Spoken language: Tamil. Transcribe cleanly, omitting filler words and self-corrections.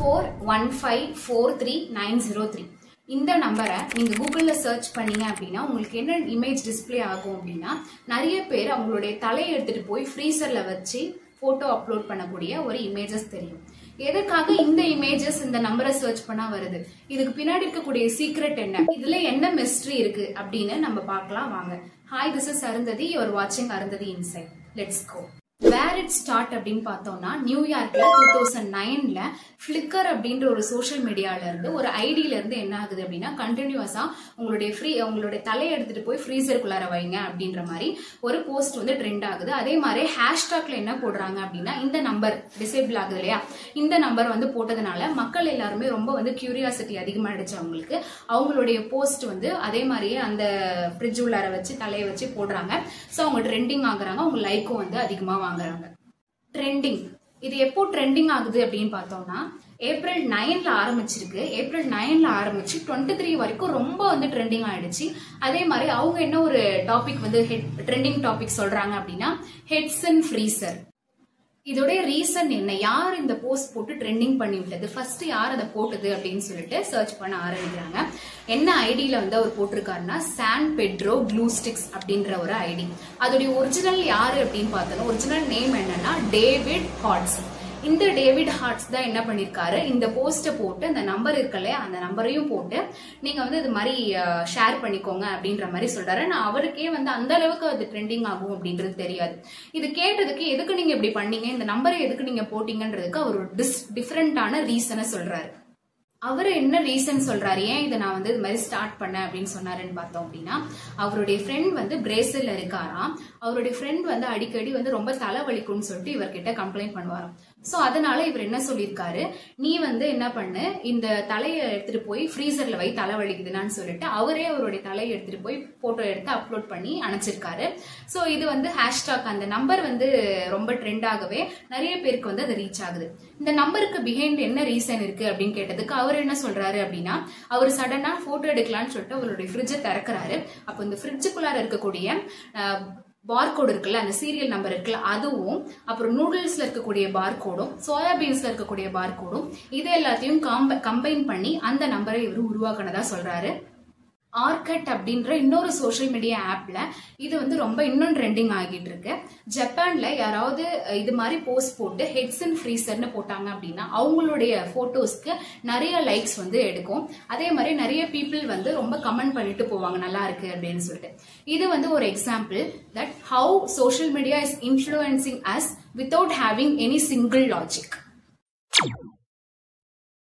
9415433903 இந்த நம்பரை நீங்க கூகுள்ல சர்ச் பண்ணீங்க அப்படின்னா உங்களுக்கு என்ன இமேஜ் டிஸ்ப்ளே ஆகும் அப்படின்னா நிறைய பேர் அவங்களுடைய தலையை எடுத்துட்டு போய் ஃப்ரீசர்ல வச்சு போட்டோ அப்லோட் பண்ணக்கூடிய ஒரு இமேஜஸ் தெரியும். எதுக்காக இந்த இமேஜஸ் இந்த நம்பரை சர்ச் பண்ணா வருது? இதுக்கு பின்னாடி இருக்கக்கூடிய சீக்ரெட் என்ன, இதுல என்ன மிஸ்ட்ரி இருக்கு அப்படின்னு நம்ம பார்க்கலாம் வாங்க. Hi, this is Arundhati, you are வாட்சிங் Arundhati inside. Let's go. Where it start அப்படின்னு பார்த்தோம்னா நியூயார்க்ல 2009ல ஃபிளிக்கர் அப்படின்ற ஒரு சோஷியல் மீடியால இருந்து ஒரு ஐடியில இருந்து என்ன ஆகுது அப்படின்னா கண்டினியூஸா உங்களுடைய தலையை எடுத்துட்டு போய் ஃப்ரீசருக்குள்ளார வைங்க அப்படின்ற மாதிரி ஒரு போஸ்ட் வந்து ட்ரெண்ட் ஆகுது. அதே மாதிரி ஹேஷ்டாக்ல என்ன போடுறாங்க அப்படின்னா இந்த நம்பர் டிசேபிள் ஆகுது இல்லையா, இந்த நம்பர் வந்து போட்டதுனால மக்கள் எல்லாருமே ரொம்ப வந்து கியூரியாசிட்டி அதிகமாயிடுச்சு அவங்களுக்கு. அவங்களுடைய போஸ்ட் வந்து அதே மாதிரியே அந்த ஃப்ரிட்ஜ் உள்ளார வச்சு தலையை வச்சு போடுறாங்க. ஸோ அவங்க ட்ரெண்டிங் ஆகுறாங்க, அவங்க லைக்கும் வந்து அதிகமா வாங்குறாங்க. ட்ரெண்டிங் இது எப்போ ட்ரெண்டிங் ஆகுது அப்படின்னு பார்த்தோம்னா ஏப்ரல் 9ல ஆரம்பிச்சிருக்கு. ஏப்ரல் 9ல ஆரம்பிச்சு 23 வரைக்கும் ரொம்ப வந்து ட்ரெண்டிங் ஆயிடுச்சு. அதே மாதிரி அவங்க என்ன ஒரு டாபிக் வந்து ட்ரெண்டிங் டாபிக் சொல்றாங்க அப்படின்னா ஹெட்ஸ் அண்ட் ஃப்ரீசர். இதோட ரீசன் என்ன, யார் இந்த போஸ்ட் போட்டு ட்ரெண்டிங் பண்ணி விட்டது, ஃபர்ஸ்ட் யார் அதை போட்டது அப்படின்னு சொல்லிட்டு சர்ச் பண்ண ஆரம்பிக்கிறாங்க. என்ன ஐடியில வந்து அவர் போட்டிருக்காருன்னா சான் பெட்ரோ க்ளூ ஸ்டிக்ஸ் அப்படின்ற ஒரு ஐடி. அதோடைய ஒரிஜினல் யாரு அப்படின்னு பார்த்தோம்னா ஒரிஜினல் நேம் என்னன்னா டேவிட் ஹாட்ஸ். இந்த டேவிட் ஹார்ட்ஸ் தான் என்ன பண்ணிருக்காரு, இந்த போஸ்ட்டை போட்டு அந்த நம்பர் இருக்குல்ல அந்த நம்பரையும் போட்டு நீங்க வந்து இது மாதிரி ஷேர் பண்ணிக்கோங்க அப்படின்ற மாதிரி சொல்றாரு. நான் அவருக்கே வந்து அந்த அளவுக்கு அது ட்ரெண்டிங் ஆகும் அப்படின்றது தெரியாது. இது கேட்டதுக்கு எதுக்கு நீங்க இப்படி பண்ணீங்க, இந்த நம்பரை எதுக்கு நீங்க போட்டீங்கன்றதுக்கு அவர் ஒரு டிஃப்ரெண்டான ரீசனை சொல்றாரு. அவரு என்ன ரீசன் சொல்றாரு, ஏன் இதை நான் வந்து இது மாதிரி ஸ்டார்ட் பண்ணேன் அப்படின்னு சொன்னாருன்னு பார்த்தோம் அப்படின்னா அவருடைய ஃப்ரெண்ட் வந்து பிரேசில்ல இருக்காராம். அவருடைய ஃப்ரெண்ட் வந்து அடிக்கடி வந்து ரொம்ப தலைவலிக்கும்னு சொல்லிட்டு இவர்கிட்ட கம்ப்ளைண்ட் பண்ணுவாராம். சோ அதனால இவர் என்ன சொல்லியிருக்காரு, நீ வந்து என்ன பண்ணு, இந்த தலையை எடுத்துட்டு போய் ஃப்ரீசர்ல வை, தலைவலிக்குதுன்னு சொல்லிட்டு அவரே அவருடைய தலையை எடுத்துட்டு போய் போட்டோ எடுத்து அப்லோட் பண்ணி அனுப்பிச்சிருக்காரு. சோ இது வந்து ஹேஷ்டாக், அந்த நம்பர் வந்து ரொம்ப ட்ரெண்ட் ஆகவே நிறைய பேருக்கு வந்து அது ரீச் ஆகுது. இந்த நம்பருக்கு பிஹைண்ட் என்ன ரீசன் இருக்கு அப்படின்னு கேட்டதுக்கு அவர் என்ன சொல்றாரு அப்படின்னா அவர் சடனா போட்டோ எடுக்கலாம்னு சொல்லிட்டு அவருடைய ஃப்ரிட்ஜை திறக்கிறாரு. அப்போ இந்த ஃப்ரிட்ஜுக்குள்ளார இருக்கக்கூடிய பார்கோடு இருக்குல்ல, அந்த சீரியல் நம்பர் இருக்குல்ல அதுவும், அப்புறம் நூடுல்ஸ்ல இருக்கக்கூடிய பார்கோடும் சோயாபீன்ஸ்ல இருக்கக்கூடிய பார்கோடும் இது எல்லாத்தையும் கம்பைன் பண்ணி அந்த நம்பரை இவர் உருவாக்குனதா சொல்றாரு. ஆர்கட் அப்படின்ற இன்னொரு சோஷியல் மீடியா ஆப்ல இது வந்து ரொம்ப இன்னும் ட்ரெண்டிங் ஆகிட்டு இருக்கு. ஜப்பான்ல யாராவது இது மாதிரி போஸ்ட் போட்டு ஹெட்ஸ் அண்ட் ஃப்ரீசர்னு போட்டாங்க அப்படின்னா அவங்களுடைய போட்டோஸ்க்கு நிறைய லைக்ஸ் வந்து எடுக்கும். அதே மாதிரி நிறைய பீப்புள் வந்து ரொம்ப கமெண்ட் பண்ணிட்டு போவாங்க நல்லா இருக்கு அப்படின்னு சொல்லிட்டு. இது வந்து ஒரு example that how social media is influencing us without having any single logic.